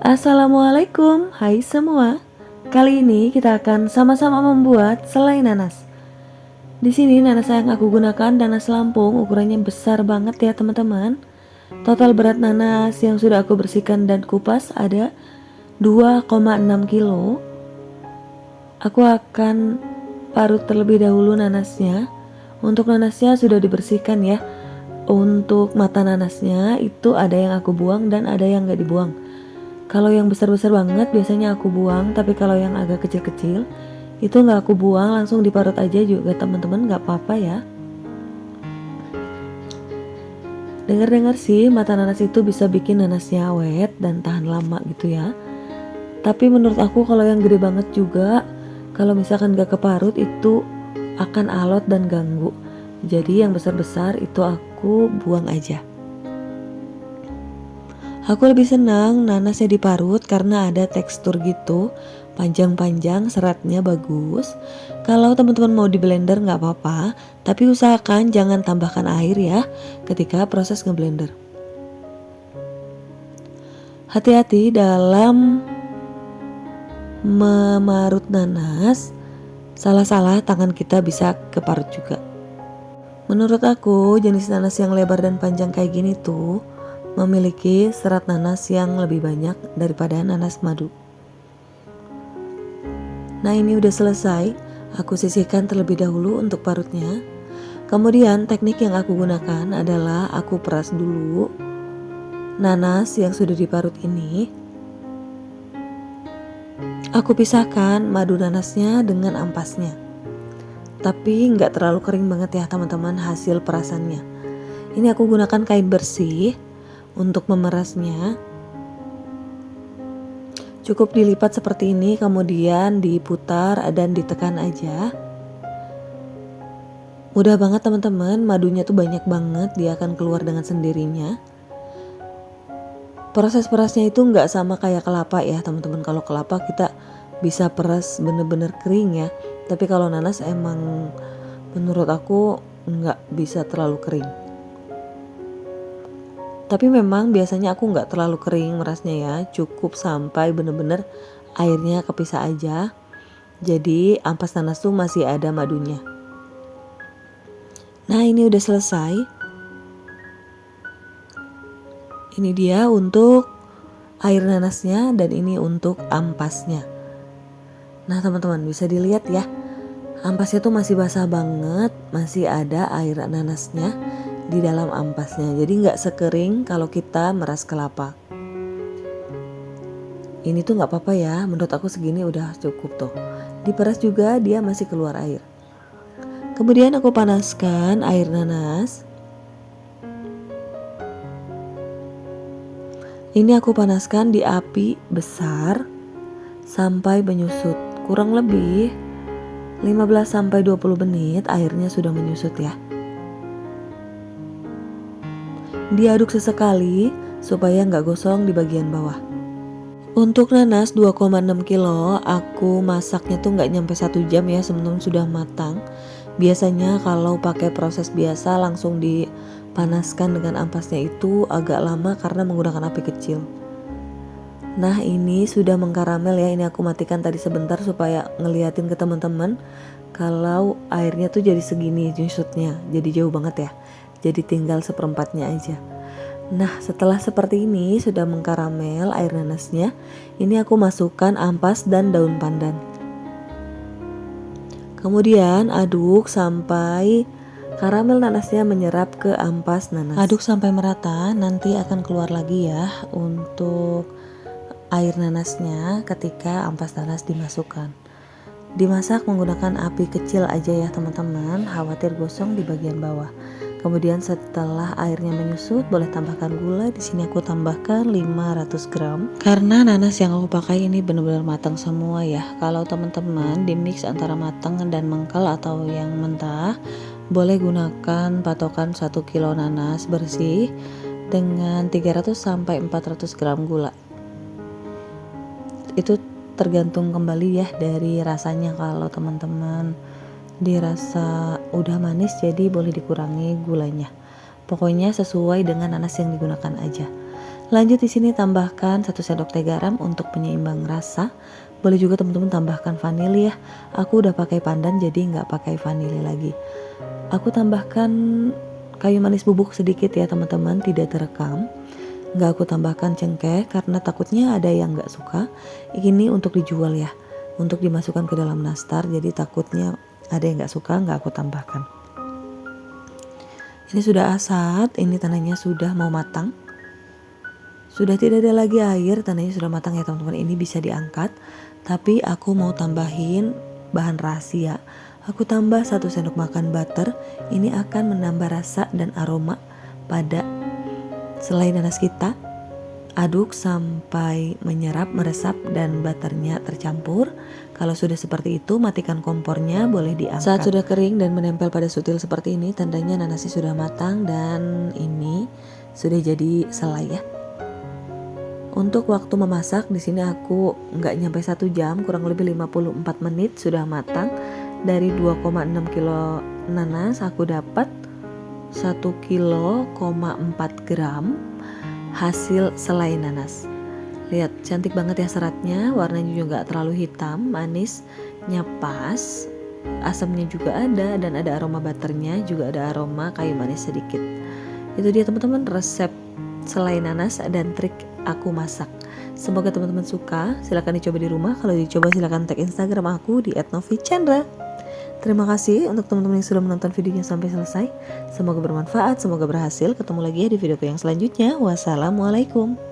Assalamualaikum, hai semua. Kali ini kita akan sama-sama membuat selai nanas. Di sini nanas yang aku gunakan nanas Lampung, ukurannya besar banget ya teman-teman. Total berat nanas yang sudah aku bersihkan dan kupas ada 2,6 kilo. Aku akan parut terlebih dahulu nanasnya. Untuk nanasnya sudah dibersihkan ya. Untuk mata nanasnya itu ada yang aku buang dan ada yang gak dibuang. Kalau yang besar-besar banget biasanya aku buang, tapi kalau yang agak kecil-kecil itu nggak aku buang, langsung diparut aja juga teman-teman, nggak apa-apa ya. Dengar-dengar sih mata nanas itu bisa bikin nanasnya awet dan tahan lama gitu ya. Tapi menurut aku kalau yang gede banget juga, kalau misalkan nggak keparut itu akan alot dan ganggu. Jadi yang besar-besar itu aku buang aja. Aku lebih senang nanasnya diparut karena ada tekstur gitu, panjang-panjang, seratnya bagus. Kalau teman-teman mau di blender nggak apa-apa, tapi usahakan jangan tambahkan air ya ketika proses ngeblender. Hati-hati dalam memarut nanas, salah-salah tangan kita bisa keparut juga. Menurut aku jenis nanas yang lebar dan panjang kayak gini tuh memiliki serat nanas yang lebih banyak daripada nanas madu. Nah ini udah selesai, aku sisihkan terlebih dahulu untuk parutnya. Kemudian teknik yang aku gunakan adalah aku peras dulu nanas yang sudah diparut ini. Aku pisahkan madu nanasnya dengan ampasnya. Tapi nggak terlalu kering banget ya teman-teman hasil perasannya. Ini aku gunakan kain bersih untuk memerasnya. Cukup dilipat seperti ini, kemudian diputar dan ditekan aja. Mudah banget teman-teman, madunya tuh banyak banget, dia akan keluar dengan sendirinya. Proses perasnya itu nggak sama kayak kelapa ya teman-teman. Kalau kelapa kita bisa peras bener-bener kering ya, tapi kalau nanas emang menurut aku nggak bisa terlalu kering. Tapi memang biasanya aku nggak terlalu kering merasnya ya, cukup sampai bener-bener airnya kepisah aja. Jadi ampas nanas tuh masih ada madunya. Nah ini udah selesai. Ini dia untuk air nanasnya dan ini untuk ampasnya. Nah teman-teman bisa dilihat ya, ampasnya tuh masih basah banget, masih ada air nanasnya di dalam ampasnya, jadi nggak sekering kalau kita meras kelapa. Ini tuh nggak apa-apa ya, menurut aku segini udah cukup tuh. Diperas juga dia masih keluar air. Kemudian aku panaskan air nanas. Ini aku panaskan di api besar sampai menyusut, kurang lebih 15-20 menit airnya sudah menyusut ya. Diaduk sesekali supaya nggak gosong di bagian bawah. Untuk nanas 2,6 kilo aku masaknya tuh nggak nyampe 1 jam ya sebelum sudah matang. Biasanya kalau pakai proses biasa langsung dipanaskan dengan ampasnya itu agak lama karena menggunakan api kecil. Nah ini sudah mengkaramel ya, ini aku matikan tadi sebentar supaya ngeliatin ke teman-teman kalau airnya tuh jadi segini nyusutnya, jadi jauh banget ya. Jadi tinggal seperempatnya aja. Nah setelah seperti ini sudah mengkaramel air nanasnya, ini aku masukkan ampas dan daun pandan. Kemudian aduk sampai karamel nanasnya menyerap ke ampas nanas. Aduk sampai merata, nanti akan keluar lagi ya untuk air nanasnya ketika ampas nanas dimasukkan. Dimasak menggunakan api kecil aja ya teman-teman, khawatir gosong di bagian bawah. Kemudian setelah airnya menyusut boleh tambahkan gula. Di sini aku tambahkan 500 gram. Karena nanas yang aku pakai ini benar-benar matang semua ya. Kalau teman-teman di mix antara matang dan mengkal atau yang mentah, boleh gunakan patokan 1 kilo nanas bersih dengan 300 sampai 400 gram gula. Itu tergantung kembali ya dari rasanya. Kalau teman-teman dirasa udah manis jadi boleh dikurangi gulanya. Pokoknya sesuai dengan nanas yang digunakan aja. Lanjut di sini tambahkan 1 sendok teh garam untuk penyeimbang rasa. Boleh juga teman-teman tambahkan vanili ya. Aku udah pakai pandan jadi nggak pakai vanili lagi. Aku tambahkan kayu manis bubuk sedikit ya teman-teman, tidak terekam. Nggak aku tambahkan cengkeh karena takutnya ada yang nggak suka. Ini untuk dijual ya, untuk dimasukkan ke dalam nastar. Jadi takutnya ada yang nggak suka, nggak aku tambahkan. Ini sudah asat, ini tandanya sudah mau matang. Sudah tidak ada lagi air, tandanya sudah matang ya teman-teman. Ini bisa diangkat. Tapi aku mau tambahin bahan rahasia. Aku tambah 1 sendok makan butter. Ini akan menambah rasa dan aroma pada selai nanas kita. Aduk sampai menyerap, meresap dan butternya tercampur. Kalau sudah seperti itu, matikan kompornya, boleh diangkat. Saat sudah kering dan menempel pada sutil seperti ini, tandanya nanasnya sudah matang dan ini sudah jadi selai ya. Untuk waktu memasak di sini aku nggak nyampe 1 jam, kurang lebih 54 menit sudah matang. Dari 2,6 kilo nanas aku dapat 1,4 kilo gram hasil selai nanas. Lihat cantik banget ya seratnya, warnanya juga nggak terlalu hitam, manisnya pas, asamnya juga ada dan ada aroma butternya, juga ada aroma kayu manis sedikit. Itu dia teman-teman resep selai nanas dan trik aku masak. Semoga teman-teman suka. Silahkan dicoba di rumah. Kalau dicoba silahkan tag Instagram aku di @novichandra. Terima kasih untuk teman-teman yang sudah menonton videonya sampai selesai. Semoga bermanfaat, semoga berhasil. Ketemu lagi ya di videoku yang selanjutnya. Wassalamualaikum.